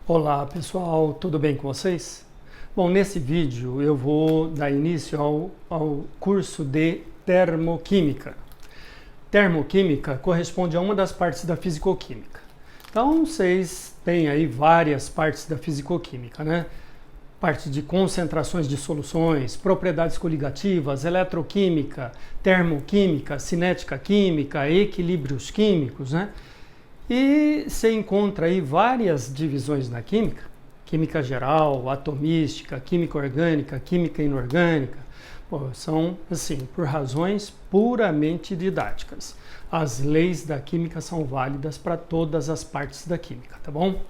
Olá pessoal, tudo bem com vocês? Bom, nesse vídeo eu vou dar início ao curso de termoquímica. Termoquímica corresponde a uma das partes da fisicoquímica. Então vocês têm aí várias partes da fisicoquímica, né? Parte de concentrações de soluções, propriedades coligativas, eletroquímica, termoquímica, cinética química, equilíbrios químicos, né? E você encontra aí várias divisões na química, química geral, atomística, química orgânica, química inorgânica. Pô, são, assim, por razões puramente didáticas. As leis da química são válidas para todas as partes da química, tá bom?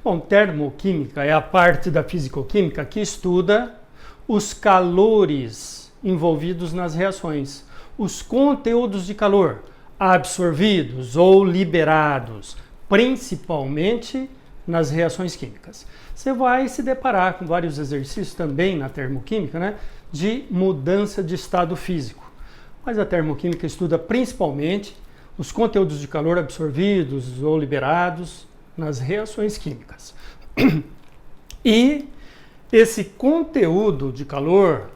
Bom, termoquímica é a parte da fisicoquímica que estuda os calores envolvidos nas reações, os conteúdos de calor absorvidos ou liberados, principalmente nas reações químicas. Você vai se deparar com vários exercícios também na termoquímica, né, de mudança de estado físico. Mas a termoquímica estuda principalmente os conteúdos de calor absorvidos ou liberados nas reações químicas. E esse conteúdo de calor,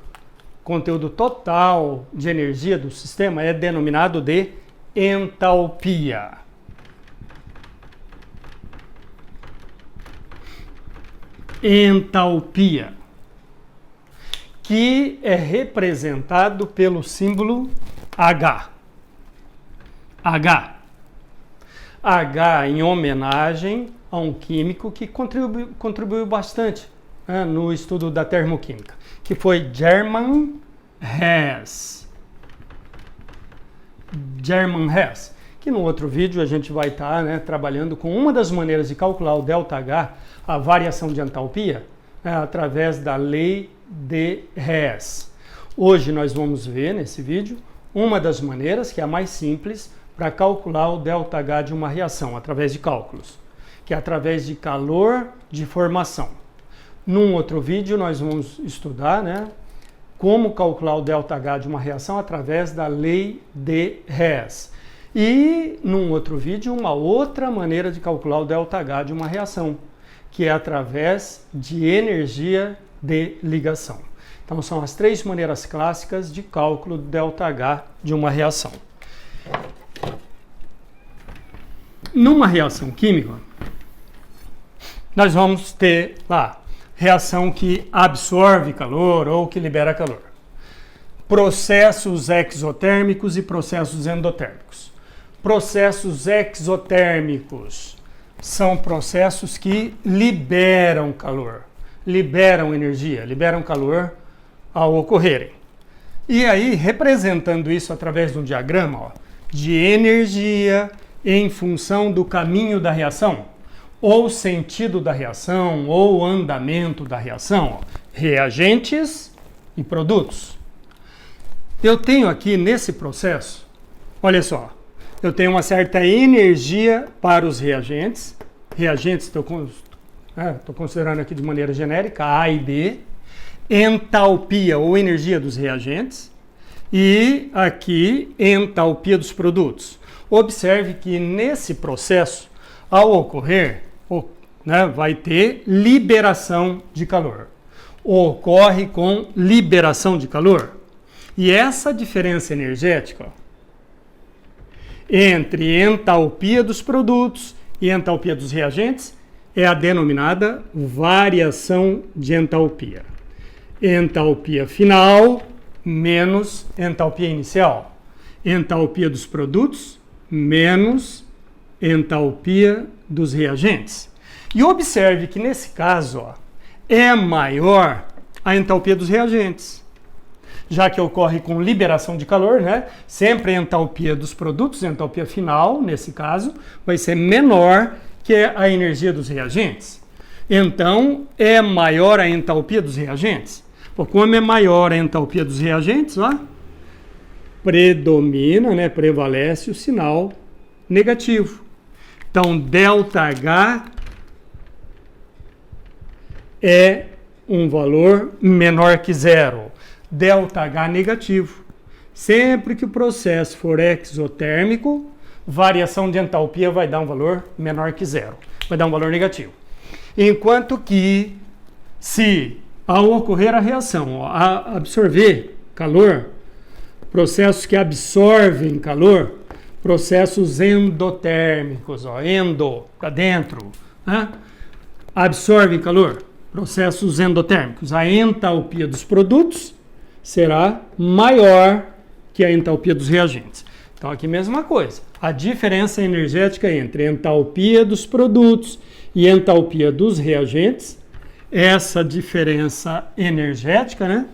conteúdo total de energia do sistema, é denominado de entalpia. Entalpia, que é representado pelo símbolo H. H em homenagem a um químico que contribuiu bastante, né, no estudo da termoquímica, que foi German Hess. Que no outro vídeo a gente vai estar, né, trabalhando com uma das maneiras de calcular o ΔH, a variação de entalpia, através da lei de Hess. Hoje nós vamos ver nesse vídeo uma das maneiras, que é a mais simples, para calcular o ΔH de uma reação, através de cálculos, que é através de calor de formação. Num outro vídeo nós vamos estudar, né, como calcular o ΔH de uma reação através da lei de Hess. E, num outro vídeo, uma outra maneira de calcular o ΔH de uma reação, que é através de energia de ligação. Então, são as três maneiras clássicas de cálculo do ΔH de uma reação. Numa reação química, nós vamos ter lá reação que absorve calor ou que libera calor. Processos exotérmicos e processos endotérmicos. Processos exotérmicos são processos que liberam calor, liberam energia, liberam calor ao ocorrerem. E aí, representando isso através de um diagrama, ó, de energia em função do caminho da reação, ou sentido da reação, ou andamento da reação, ó, reagentes e produtos. Eu tenho aqui nesse processo, olha só, eu tenho uma certa energia para os reagentes, estou considerando aqui de maneira genérica, A e B, entalpia ou energia dos reagentes, e aqui entalpia dos produtos. Observe que nesse processo, ao ocorrer, né, vai ter liberação de calor. Ocorre com liberação de calor. E essa diferença energética, ó, entre entalpia dos produtos e entalpia dos reagentes é a denominada variação de entalpia. Entalpia final menos entalpia inicial. Entalpia dos produtos menos entalpia dos reagentes. E observe que nesse caso, ó, é maior a entalpia dos reagentes, já que ocorre com liberação de calor, né? Sempre a entalpia dos produtos, a entalpia final, nesse caso, vai ser menor que a energia dos reagentes. Então, é maior a entalpia dos reagentes. Pô, como é maior a entalpia dos reagentes, ó, predomina, né, prevalece o sinal negativo. Então, ΔH é um valor menor que zero. ΔH negativo. Sempre que o processo for exotérmico, variação de entalpia vai dar um valor menor que zero. Vai dar um valor negativo. Enquanto que, se ao ocorrer a reação, ó, a absorver calor, processos que absorvem calor, processos endotérmicos, ó, endo, para dentro, né? Absorvem calor, processos endotérmicos. A entalpia dos produtos será maior que a entalpia dos reagentes. Então, aqui mesma coisa. A diferença energética entre entalpia dos produtos e entalpia dos reagentes, essa diferença energética, né?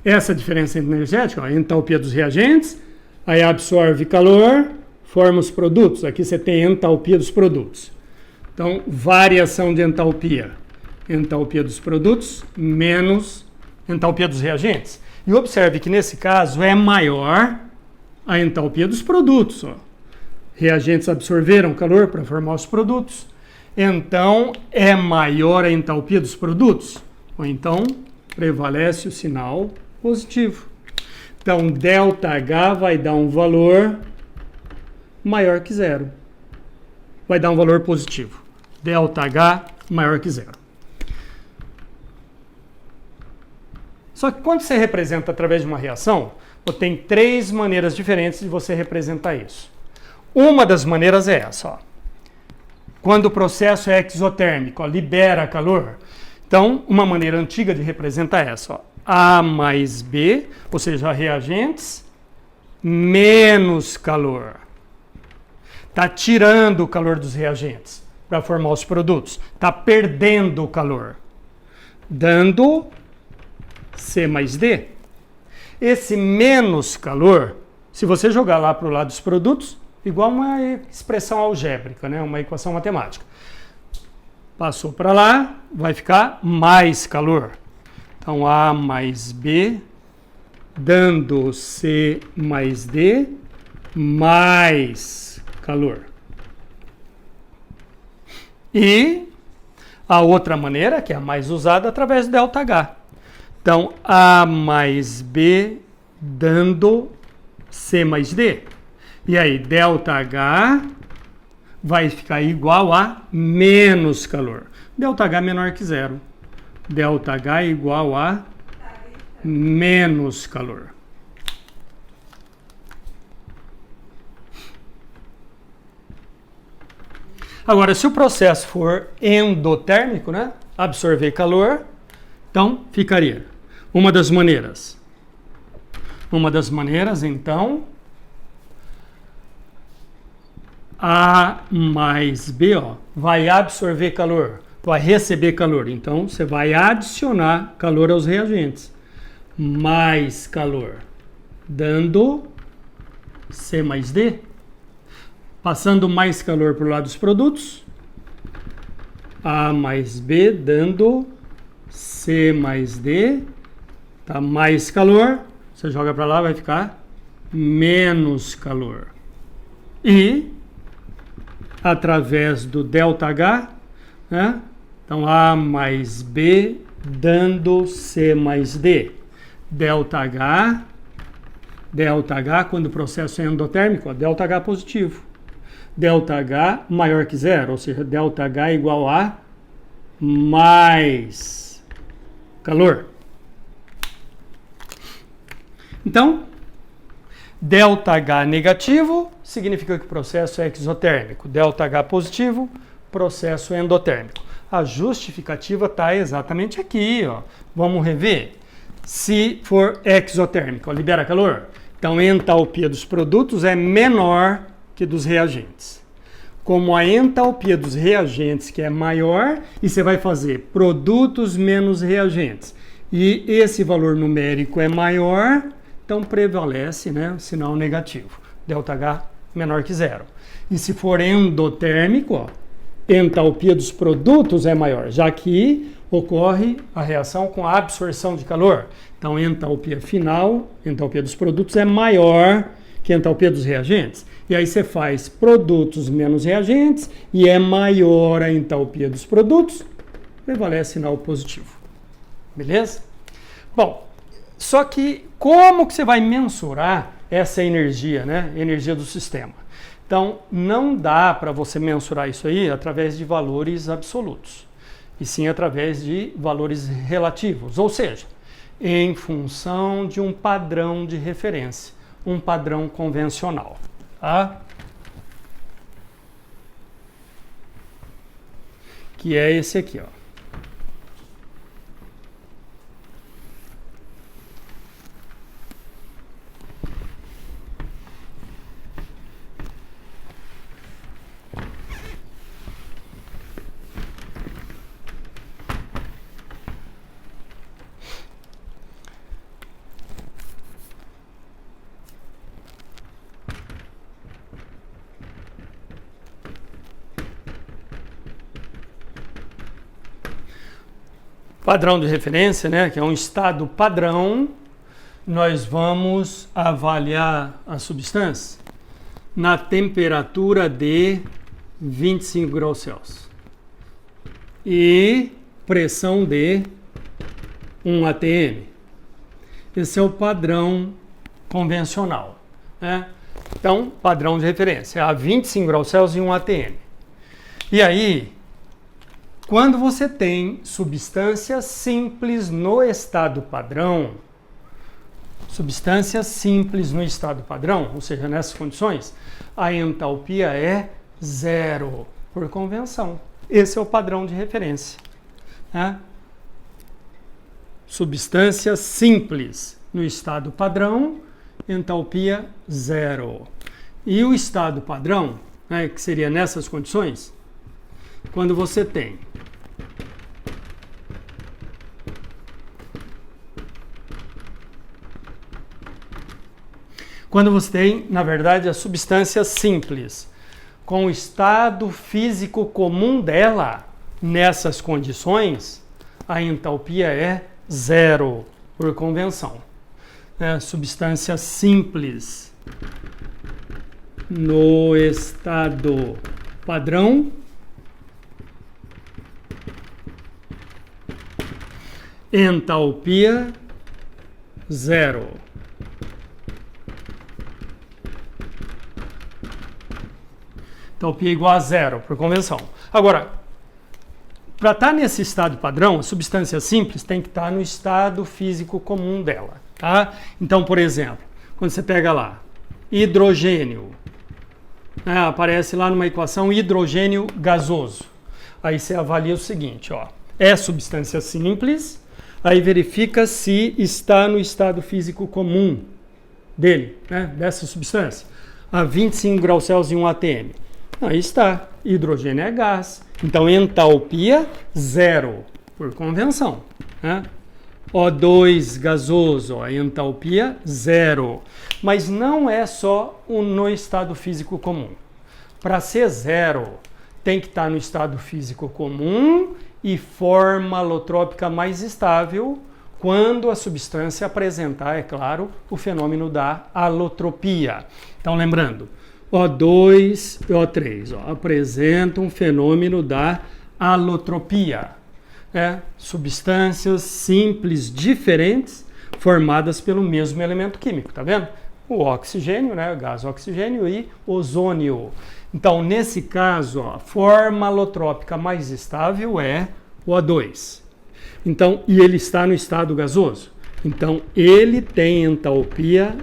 Essa diferença energética, ó, a entalpia dos reagentes, aí absorve calor, forma os produtos. Aqui você tem entalpia dos produtos. Então, variação de entalpia. Entalpia dos produtos menos entalpia dos reagentes. E observe que nesse caso é maior a entalpia dos produtos. Ó. Reagentes absorveram calor para formar os produtos. Então, é maior a entalpia dos produtos. Ou então, prevalece o sinal positivo. Então, ΔH vai dar um valor maior que zero. Vai dar um valor positivo. ΔH maior que zero. Só que quando você representa através de uma reação, tem três maneiras diferentes de você representar isso. Uma das maneiras é essa. Ó. Quando o processo é exotérmico, ó, libera calor. Então, uma maneira antiga de representar é essa. Ó. A mais B, ou seja, reagentes, menos calor. Está tirando o calor dos reagentes para formar os produtos. Está perdendo o calor. Dando C mais D. Esse menos calor, se você jogar lá para o lado dos produtos, igual uma expressão algébrica, né? Uma equação matemática. Passou para lá, vai ficar mais calor. Então, A mais B, dando C mais D, mais calor. E a outra maneira, que é a mais usada, através do ΔH. Então, A mais B dando C mais D. E aí, ΔH vai ficar igual a menos calor. ΔH menor que zero. ΔH igual a menos calor. Agora, se o processo for endotérmico, né, absorver calor, então ficaria uma das maneiras. Uma das maneiras, então, A mais B, ó, vai absorver calor, vai receber calor. Então, você vai adicionar calor aos reagentes. Mais calor, dando C mais D. Passando mais calor para o lado dos produtos. A mais B, dando C mais D. Tá mais calor. Você joga para lá, vai ficar menos calor. E através do ΔH, né? Então, A mais B dando C mais D. ΔH, quando o processo é endotérmico, ó, ΔH positivo. ΔH maior que zero, ou seja, ΔH igual a mais calor. Então, ΔH negativo significa que o processo é exotérmico. ΔH positivo, processo endotérmico. A justificativa está exatamente aqui. Ó. Vamos rever. Se for exotérmico, ó, libera calor. Então, a entalpia dos produtos é menor que dos reagentes. Como a entalpia dos reagentes que é maior, e você vai fazer produtos menos reagentes. E esse valor numérico é maior, então prevalece, né, o sinal negativo. ΔH menor que zero. E se for endotérmico, ó, entalpia dos produtos é maior, já que ocorre a reação com a absorção de calor. Então, entalpia final, entalpia dos produtos é maior que a entalpia dos reagentes. E aí você faz produtos menos reagentes e é maior a entalpia dos produtos, prevalece sinal positivo. Beleza? Bom, só que como que você vai mensurar essa energia, né? Energia do sistema. Então, não dá para você mensurar isso aí através de valores absolutos, e sim através de valores relativos, ou seja, em função de um padrão de referência, um padrão convencional. Tá? Que é esse aqui, ó. Padrão de referência, né, que é um estado padrão, nós vamos avaliar a substância na temperatura de 25 graus Celsius e pressão de 1 atm. Esse é o padrão convencional, né? Então, padrão de referência, a 25 graus Celsius e 1 atm. E aí, quando você tem substâncias simples no estado padrão, ou seja, nessas condições, a entalpia é zero, por convenção. Esse é o padrão de referência, né? Substâncias simples no estado padrão, entalpia zero. E o estado padrão, né, que seria nessas condições, quando você tem na verdade, a substância simples com o estado físico comum dela, nessas condições, a entalpia é zero, por convenção. Substância simples no estado padrão, entalpia zero. Entalpia igual a zero, por convenção. Agora, para estar nesse estado padrão, a substância simples tem que estar no estado físico comum dela. Tá? Então, por exemplo, quando você pega lá, hidrogênio, né, aparece lá numa equação hidrogênio gasoso. Aí você avalia o seguinte, ó, é substância simples, aí verifica se está no estado físico comum dele, né, dessa substância, a 25 graus Celsius e 1 atm. Aí está, hidrogênio é gás, então entalpia zero, por convenção, né? O2 gasoso, ó, entalpia zero. Mas não é só no estado físico comum. Para ser zero, tem que estar no estado físico comum e forma alotrópica mais estável quando a substância apresentar, é claro, o fenômeno da alotropia. Então, lembrando, O2 e O3 apresentam um fenômeno da alotropia. Substâncias simples diferentes formadas pelo mesmo elemento químico, tá vendo? O oxigênio, né, o gás oxigênio e ozônio. Então, nesse caso, a forma alotrópica mais estável é o O2. Então, e ele está no estado gasoso. Então, ele tem entalpia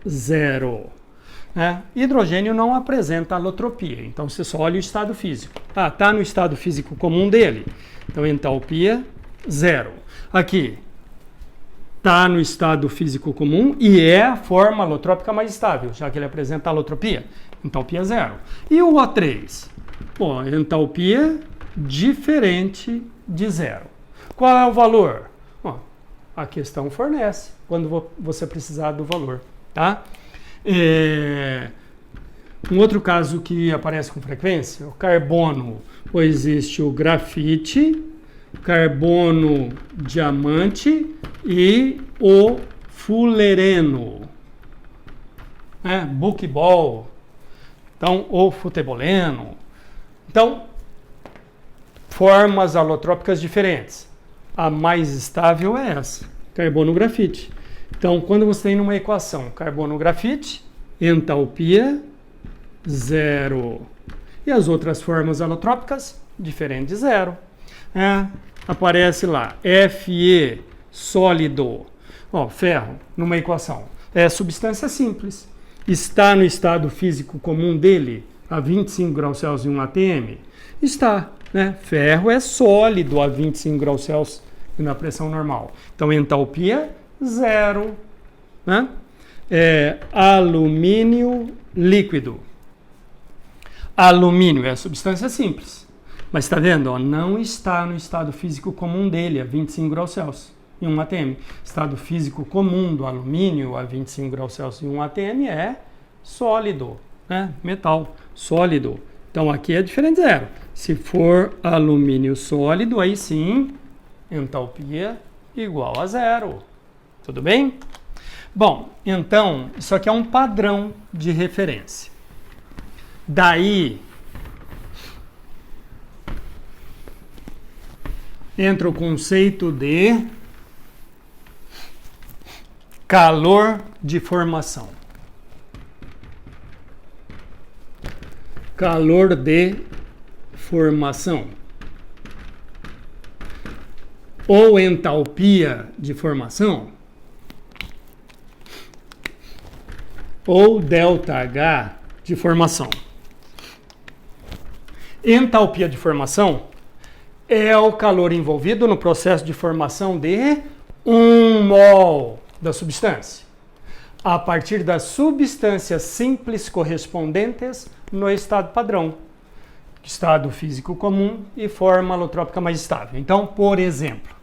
zero. Hidrogênio não apresenta alotropia, então você só olha o estado físico. Está no estado físico comum dele, então entalpia zero. Aqui, está no estado físico comum e é a forma alotrópica mais estável, já que ele apresenta alotropia, entalpia zero. E o O3? Bom, entalpia diferente de zero. Qual é o valor? Bom, a questão fornece quando você precisar do valor, tá? Um outro caso que aparece com frequência, o carbono, pois existe o grafite, carbono diamante e o fulereno, buquibol, então, ou futeboleno. Então, formas alotrópicas diferentes. A mais estável é essa, carbono grafite. Então, quando você tem numa equação carbono-grafite, entalpia 0. E as outras formas alotrópicas, diferente de 0. Aparece lá, Fe, sólido. Ó, ferro, numa equação. É substância simples. Está no estado físico comum dele, a 25 graus Celsius e 1 atm? Está, né? Ferro é sólido a 25 graus Celsius e na pressão normal. Então, entalpia 0. Né? Alumínio líquido. Alumínio é substância simples. Mas está vendo? Ó, não está no estado físico comum dele, a 25 graus Celsius e 1 atm. Estado físico comum do alumínio a 25 graus Celsius e 1 atm é sólido, né? Metal, sólido. Então aqui é diferente de 0. Se for alumínio sólido, aí sim, entalpia igual a 0. Tudo bem? Bom, então, isso aqui é um padrão de referência. Daí entra o conceito de calor de formação. Calor de formação. Ou entalpia de formação. Ou ΔH de formação. Entalpia de formação é o calor envolvido no processo de formação de 1 mol da substância, a partir das substâncias simples correspondentes no estado padrão, estado físico comum e forma alotrópica mais estável. Então, por exemplo,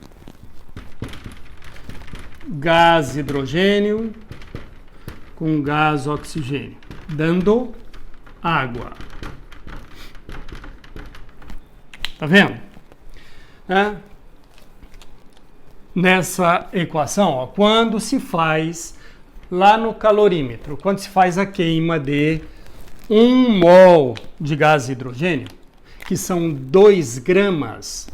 gás hidrogênio com gás oxigênio, dando água. Tá vendo? Nessa equação, ó, quando se faz lá no calorímetro, quando se faz a queima de 1 mol de gás hidrogênio, que são 2 gramas,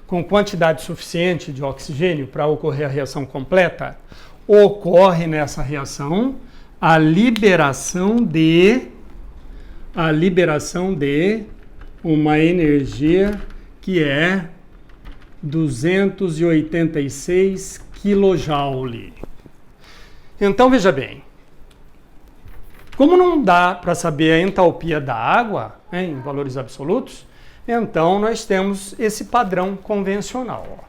com quantidade suficiente de oxigênio para ocorrer a reação completa, ocorre nessa reação a liberação de uma energia que é 286 kJ. Então, veja bem, como não dá para saber a entalpia da água, né, em valores absolutos, então nós temos esse padrão convencional, ó,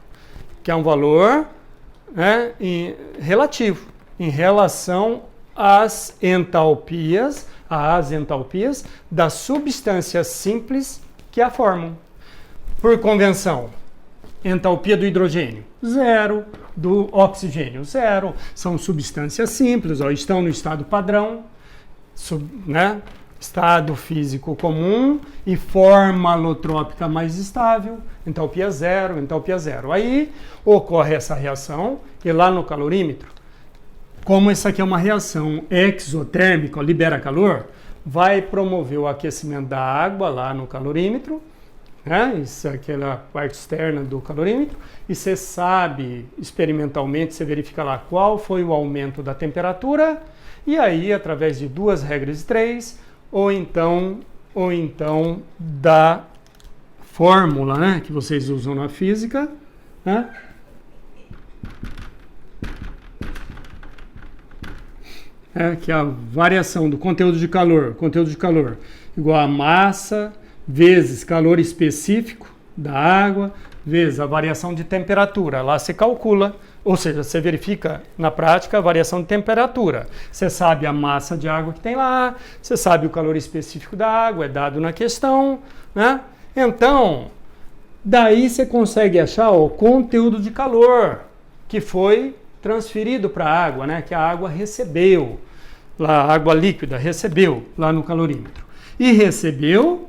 que é um valor, né, relativo, em relação às entalpias das substâncias simples que a formam. Por convenção, entalpia do hidrogênio, 0. Do oxigênio, 0. São substâncias simples, ó, estão no estado padrão, né? Estado físico comum e forma alotrópica mais estável, entalpia 0, entalpia 0. Aí ocorre essa reação e lá no calorímetro, como essa aqui é uma reação exotérmica, libera calor, vai promover o aquecimento da água lá no calorímetro, né? Isso é aquela parte externa do calorímetro, e você sabe, experimentalmente, você verifica lá qual foi o aumento da temperatura, e aí, através de 2 regras de 3, ou então da fórmula, né, que vocês usam na física, né? Que é a variação do conteúdo de calor igual a massa vezes calor específico da água, vezes a variação de temperatura. Lá você calcula, ou seja, você verifica na prática a variação de temperatura. Você sabe a massa de água que tem lá, você sabe o calor específico da água, é dado na questão, né? Então, daí você consegue achar o conteúdo de calor que foi transferido para a água, né? Que a água recebeu, lá, a água líquida recebeu lá no calorímetro. E recebeu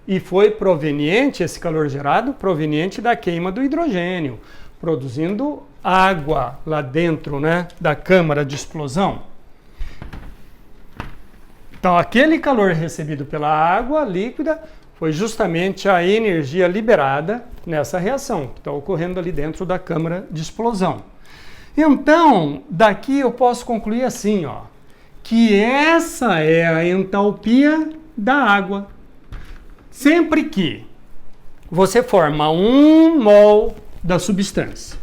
e foi proveniente, esse calor gerado, proveniente da queima do hidrogênio, produzindo água lá dentro, né, da câmara de explosão. Então, aquele calor recebido pela água líquida foi justamente a energia liberada nessa reação, que está ocorrendo ali dentro da câmara de explosão. Então, daqui eu posso concluir assim, ó, que essa é a entalpia da água. Sempre que você forma 1 mol da substância,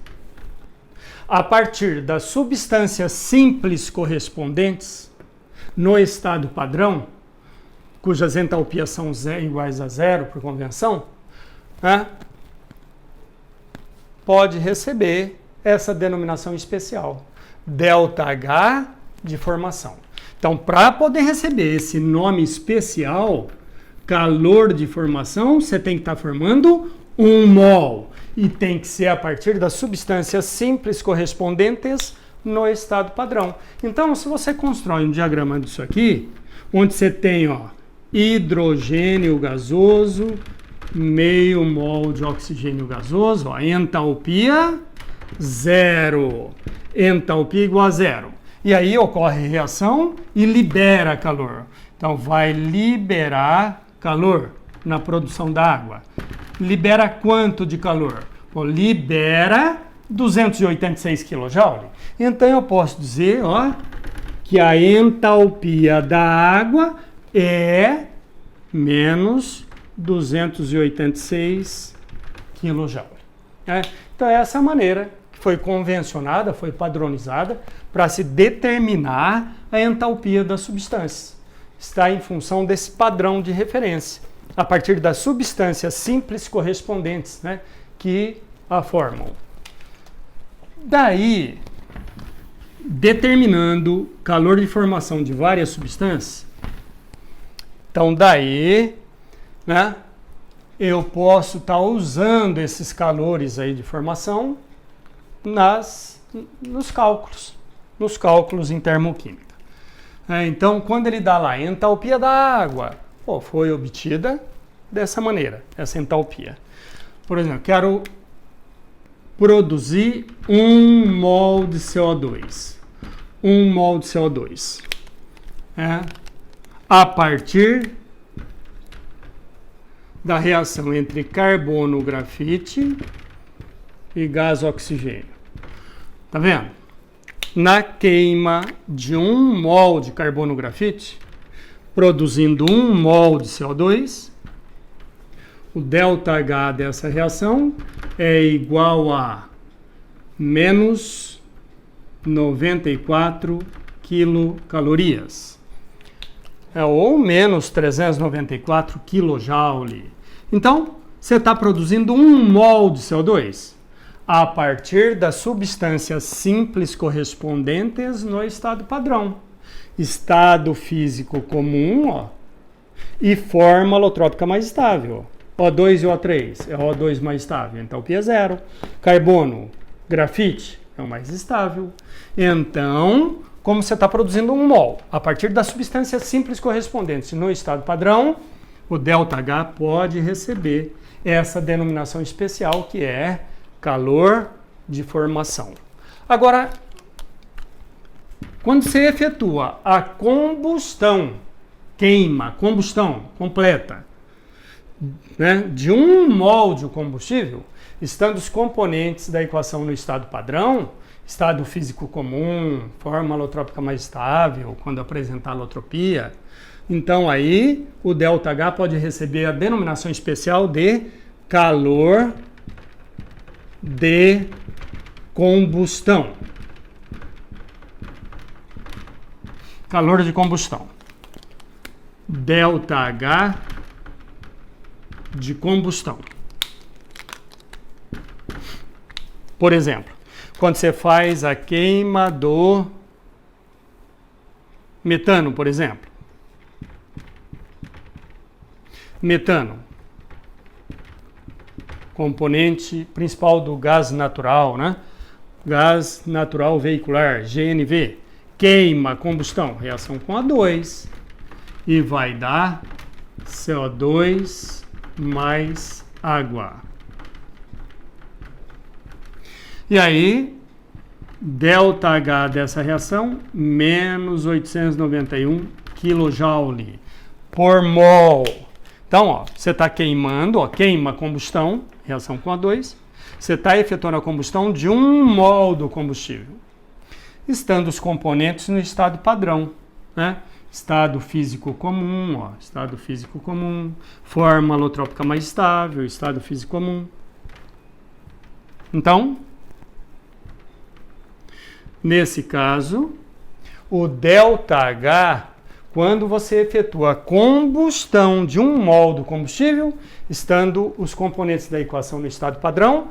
a partir das substâncias simples correspondentes no estado padrão, cujas entalpias são iguais a zero por convenção, né, pode receber essa denominação especial, ΔH de formação. Então, para poder receber esse nome especial, calor de formação, você tem que estar formando 1 mol. E tem que ser a partir das substâncias simples correspondentes no estado padrão. Então, se você constrói um diagrama disso aqui, onde você tem, ó, hidrogênio gasoso, meio mol de oxigênio gasoso, ó, entalpia 0. Entalpia igual a 0. E aí ocorre reação e libera calor. Então, vai liberar calor na produção da água. Libera quanto de calor? Bom, libera 286 kJ. Então eu posso dizer, ó, que a entalpia da água é menos 286 kJ. Então essa é a maneira que foi convencionada, foi padronizada para se determinar a entalpia das substâncias. Está em função desse padrão de referência, a partir das substâncias simples correspondentes, né, que a formam. Daí, determinando calor de formação de várias substâncias, então daí, né, eu posso estar usando esses calores aí de formação nos cálculos em termoquímica. Então, quando ele dá lá a entalpia da água, foi obtida dessa maneira, essa entalpia. Por exemplo, quero produzir 1 mol de CO2. 1 mol de CO2. A partir da reação entre carbono, grafite e gás oxigênio. Tá vendo? Na queima de 1 mol de carbono grafite, produzindo 1 mol de CO2, o ΔH dessa reação é igual a menos 94 quilocalorias, ou menos 394 kJ. Então, você está produzindo 1 mol de CO2 a partir das substâncias simples correspondentes no estado padrão. Estado físico comum, ó, e forma alotrópica mais estável. O2 e O3 é o O2 mais estável, entalpia 0. Carbono, grafite é o mais estável. Então, como você está produzindo 1 mol a partir das substâncias simples correspondentes no estado padrão, o ΔH pode receber essa denominação especial que é calor de formação. Agora, quando você efetua a combustão, combustão completa, né, de 1 mol de combustível, estando os componentes da equação no estado padrão, estado físico comum, forma alotrópica mais estável, quando apresentar alotropia, então aí o ΔH pode receber a denominação especial de calor de combustão. Calor de combustão. ΔH de combustão. Por exemplo, quando você faz a queima do metano, por exemplo. Metano, componente principal do gás natural, né? Gás natural veicular, GNV. Queima, combustão, reação com A2 e vai dar CO2 mais água. E aí, ΔH dessa reação, menos 891 kJ por mol. Então, ó, você está queimando, ó, queima combustão, reação com A2, Você está efetuando a combustão de 1 mol do combustível, estando os componentes no estado padrão, né? Estado físico comum, ó, estado físico comum, forma alotrópica mais estável, estado físico comum. Então, nesse caso, o ΔH, quando você efetua a combustão de 1 mol do combustível, estando os componentes da equação no estado padrão,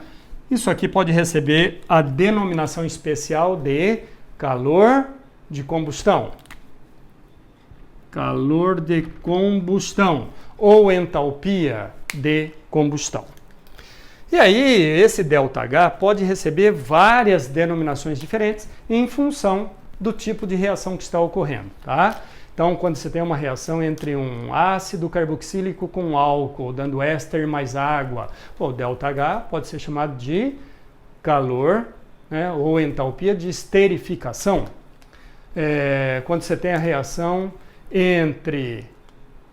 isso aqui pode receber a denominação especial de calor de combustão. Calor de combustão ou entalpia de combustão. E aí, esse ΔH pode receber várias denominações diferentes em função do tipo de reação que está ocorrendo, tá? Então, quando você tem uma reação entre um ácido carboxílico com álcool, dando éster mais água, o ΔH pode ser chamado de calor, né, ou entalpia de esterificação. Quando você tem a reação entre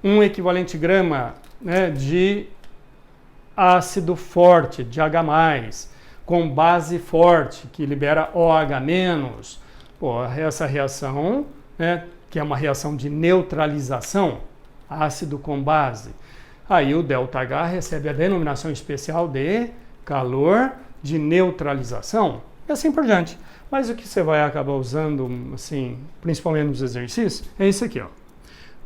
um equivalente grama, né, de ácido forte, de H+, com base forte, que libera OH-, essa reação, né, que é uma reação de neutralização, ácido com base. Aí o ΔH recebe a denominação especial de calor de neutralização, e assim por diante. Mas o que você vai acabar usando, assim, principalmente nos exercícios, é isso aqui, ó.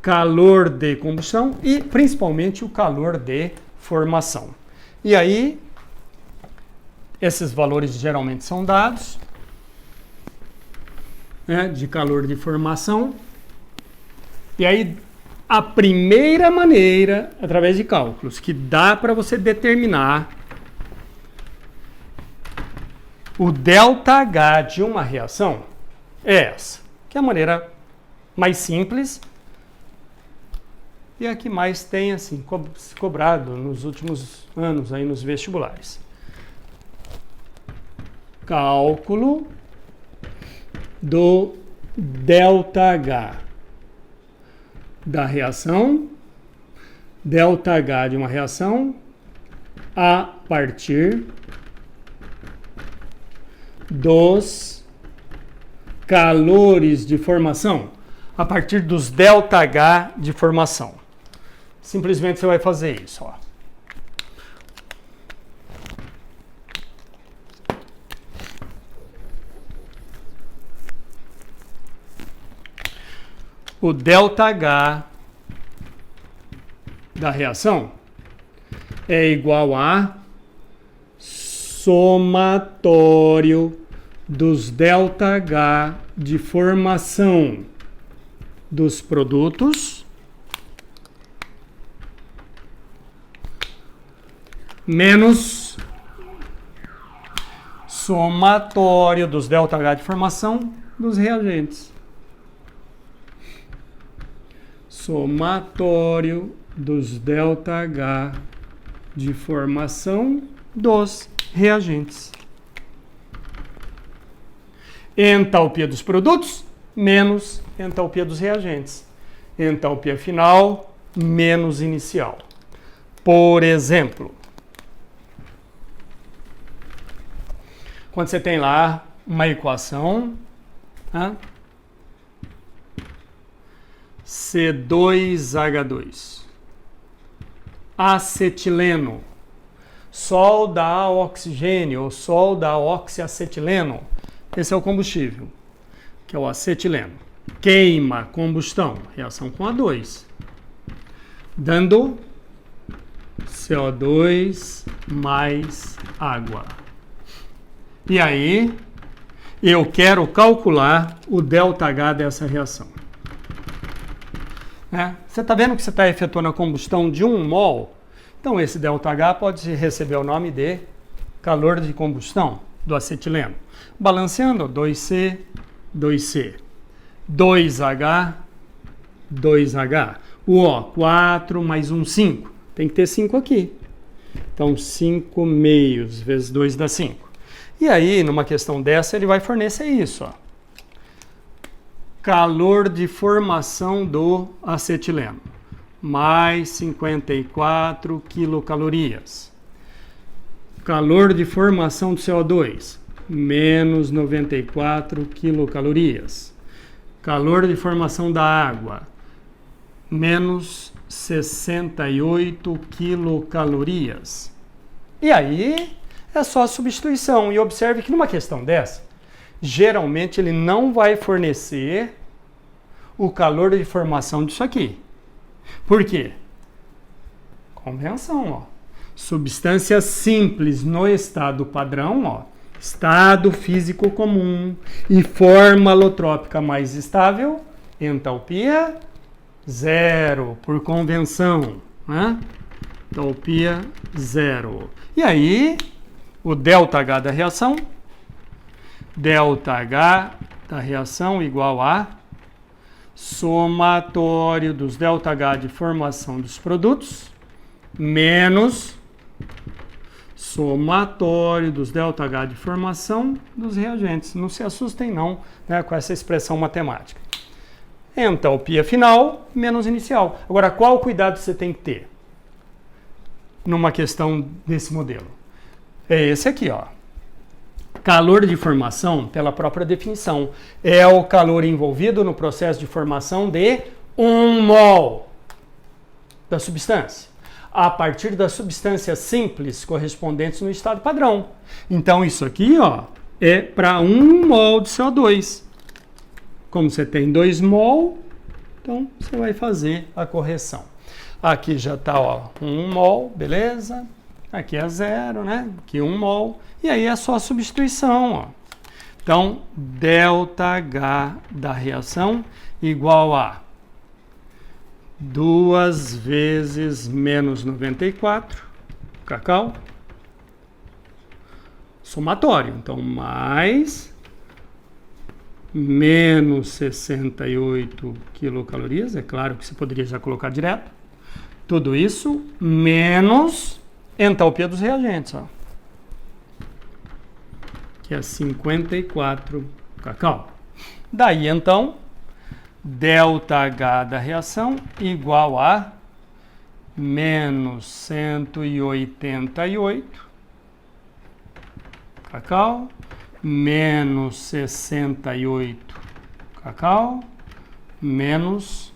Calor de combustão e principalmente o calor de formação. E aí, esses valores geralmente são dados, né, de calor de formação. E aí, a primeira maneira, através de cálculos, que dá para você determinar o ΔH de uma reação é essa, que é a maneira mais simples e a que mais tem assim, cobrado nos últimos anos aí nos vestibulares. Cálculo do ΔH da reação, ΔH de uma reação a partir dos calores de formação, a partir dos ΔH de formação. Simplesmente você vai fazer isso, ó. O ΔH da reação é igual a somatório dos ΔH de formação dos produtos menos somatório dos ΔH de formação dos reagentes. Somatório dos ΔH de formação dos reagentes. Entalpia dos produtos menos entalpia dos reagentes. Entalpia final menos inicial. Por exemplo, quando você tem lá uma equação, né? C2H2, acetileno, sol dá oxigênio ou sol dá oxiacetileno. Esse é o combustível, que é o acetileno. Queima, combustão, reação com A2, dando CO2 mais água. E aí, eu quero calcular o ΔH dessa reação. Você está vendo que você está efetuando a combustão de 1 mol? Então, esse ΔH pode receber o nome de calor de combustão do acetileno. Balanceando, 2C, 2C. 2H, 2H. O O, 4 mais 1, 5. Tem que ter 5 aqui. Então, 5 meios vezes 2 dá 5. E aí, numa questão dessa, ele vai fornecer isso, ó. Calor de formação do acetileno, mais 54 quilocalorias. calor de formação do CO2, menos 94 quilocalorias. Calor de formação da água, menos 68 quilocalorias. E aí é só substituição. E observe que numa questão dessa, geralmente ele não vai fornecer o calor de formação disso aqui. Por quê? Convenção, ó. Substância simples no estado padrão, ó. Estado físico comum e forma alotrópica mais estável, entalpia zero, por convenção, né? Entalpia zero. E aí, o ΔH da reação, ΔH da reação igual a somatório dos ΔH de formação dos produtos, menos somatório dos ΔH de formação dos reagentes. Não se assustem não, né, com essa expressão matemática. Entalpia final menos inicial. Agora, qual cuidado você tem que ter numa questão desse modelo? É esse aqui, ó. Calor de formação, pela própria definição, é o calor envolvido no processo de formação de 1 mol da substância, a partir das substâncias simples correspondentes no estado padrão. Então, isso aqui, ó, é para 1 mol de CO2. Como você tem 2 mol, então você vai fazer a correção. Aqui já está, ó, 1 mol, beleza? Aqui é 0, né? Aqui 1 mol. E aí é só a substituição, ó. Então, ΔH da reação igual a 2 vezes menos 94, cacau, somatório. Então, mais menos 68 quilocalorias, é claro que você poderia já colocar direto. Tudo isso menos entalpia dos reagentes, ó, que é 54 cacau. Daí, então, ΔH da reação igual a menos 188 cacau, menos 68 cacau, menos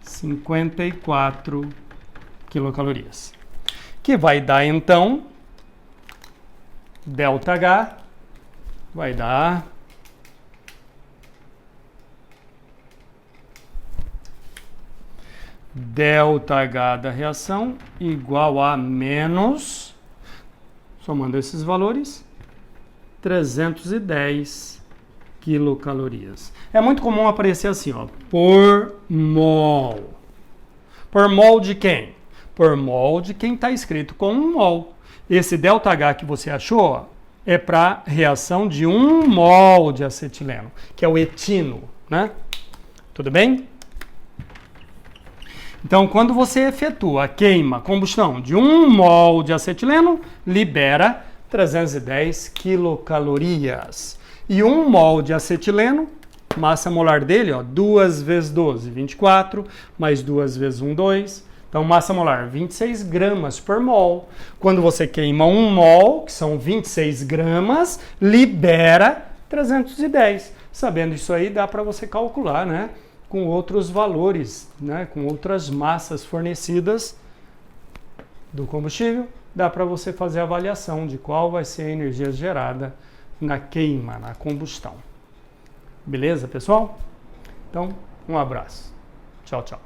54 quilocalorias. Que vai dar, então, ΔH vai dar ΔH da reação igual a menos, somando esses valores, 310 quilocalorias. É muito comum aparecer assim, ó, por mol. Por mol de quem? Por mol de quem está escrito com 1 mol. Esse ΔH que você achou, ó, é para reação de 1 mol de acetileno, que é o etino, né? Tudo bem? Então, quando você efetua a queima, combustão de 1 mol de acetileno, libera 310 quilocalorias. E 1 mol de acetileno, massa molar dele, ó, 2 vezes 12, 24, mais 2 vezes 1, 2. Então, massa molar, 26 gramas por mol. Quando você queima 1 mol, que são 26 gramas, libera 310. Sabendo isso aí, dá para você calcular, né? Com outros valores, né? Com outras massas fornecidas do combustível, dá para você fazer a avaliação de qual vai ser a energia gerada na queima, na combustão. Beleza, pessoal? Então, um abraço. Tchau, tchau.